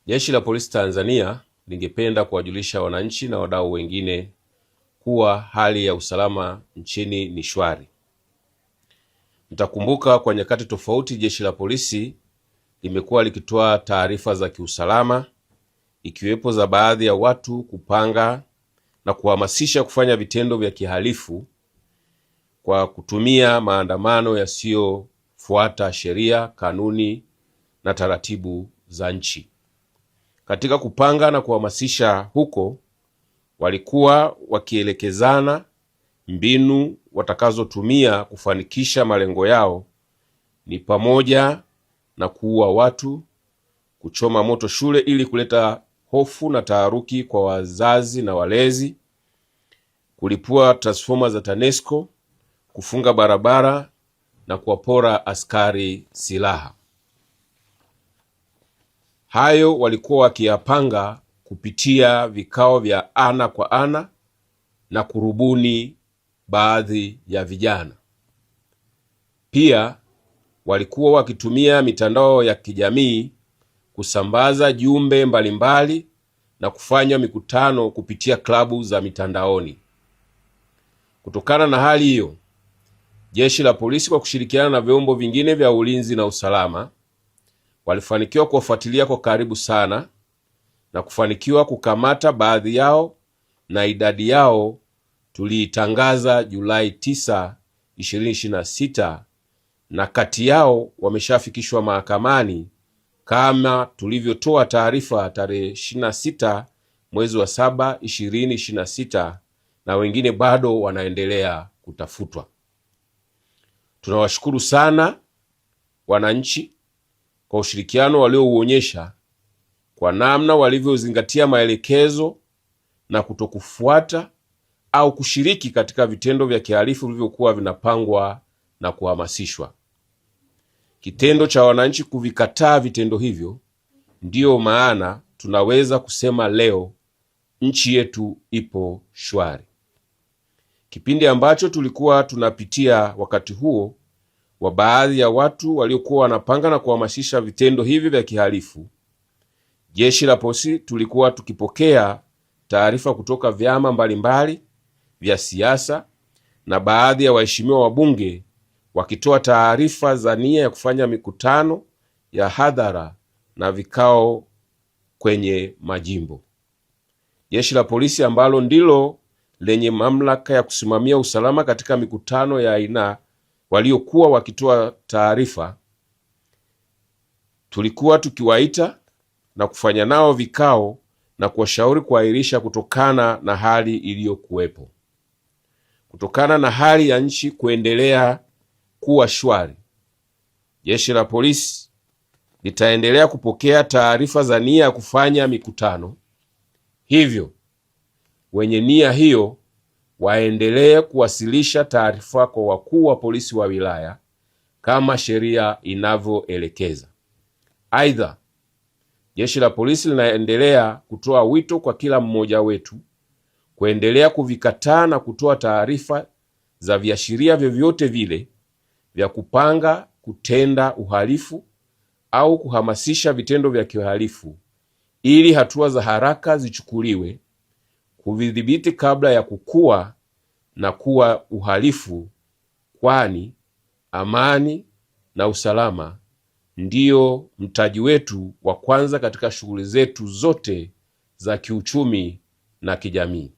Jeshi la Polisi Tanzania lingependa kuwajulisha wananchi na wadau wengine kuwa hali ya usalama nchini ni shwari. Mtakumbuka kwa nyakati tofauti jeshi la polisi limekuwa likitoa taarifa za kiusalama, ikiwepo za baadhi ya watu kupanga na kuhamasisha kufanya vitendo vya kihalifu kwa kutumia maandamano yasiyofuata sheria, kanuni na taratibu za nchi. Katika kupanga na kuhamasisha huko, walikuwa wakielekezana mbinu watakazotumia kufanikisha malengo yao, ni pamoja na kuua watu, kuchoma moto shule ili kuleta hofu na taharuki kwa wazazi na walezi, kulipua transformer za TANESCO, kufunga barabara na kuwapora askari silaha. Hayo walikuwa wakiyapanga kupitia vikao vya ana kwa ana na kurubuni baadhi ya vijana. Pia walikuwa wakitumia mitandao ya kijamii kusambaza jumbe mbalimbali na kufanya mikutano kupitia klabu za mitandaoni. Kutokana na hali hiyo, jeshi la polisi kwa kushirikiana na vyombo vingine vya ulinzi na usalama walifanikiwa kuwafuatilia kwa karibu sana na kufanikiwa kukamata baadhi yao, na idadi yao tuliitangaza Julai 9, 2026, na kati yao wameshafikishwa mahakamani kama tulivyotoa taarifa tarehe 26 mwezi wa 7, 2026, na wengine bado wanaendelea kutafutwa. Tunawashukuru sana wananchi kwa ushirikiano waliouonyesha, kwa namna walivyozingatia maelekezo na kutokufuata au kushiriki katika vitendo vya kihalifu vilivyokuwa vinapangwa na kuhamasishwa. Kitendo cha wananchi kuvikataa vitendo hivyo, ndiyo maana tunaweza kusema leo nchi yetu ipo shwari. Kipindi ambacho tulikuwa tunapitia wakati huo wa baadhi ya watu waliokuwa wanapanga na kuhamasisha vitendo hivi vya kihalifu, jeshi la polisi tulikuwa tukipokea taarifa kutoka vyama mbalimbali vya siasa na baadhi ya waheshimiwa wabunge wakitoa taarifa za nia ya kufanya mikutano ya hadhara na vikao kwenye majimbo. Jeshi la polisi ambalo ndilo lenye mamlaka ya kusimamia usalama katika mikutano ya aina waliokuwa wakitoa taarifa, tulikuwa tukiwaita na kufanya nao vikao na kuwashauri kuahirisha kutokana na hali iliyokuwepo. Kutokana na hali ya nchi kuendelea kuwa shwari, jeshi la polisi litaendelea kupokea taarifa za nia ya kufanya mikutano. Hivyo wenye nia hiyo waendelee kuwasilisha taarifa kwa wakuu wa polisi wa wilaya kama sheria inavyoelekeza. Aidha, jeshi la polisi linaendelea kutoa wito kwa kila mmoja wetu kuendelea kuvikataa na kutoa taarifa za viashiria vyovyote vile vya kupanga kutenda uhalifu au kuhamasisha vitendo vya kihalifu, ili hatua za haraka zichukuliwe kuvidhibiti kabla ya kukua na kuwa uhalifu, kwani amani na usalama ndiyo mtaji wetu wa kwanza katika shughuli zetu zote za kiuchumi na kijamii.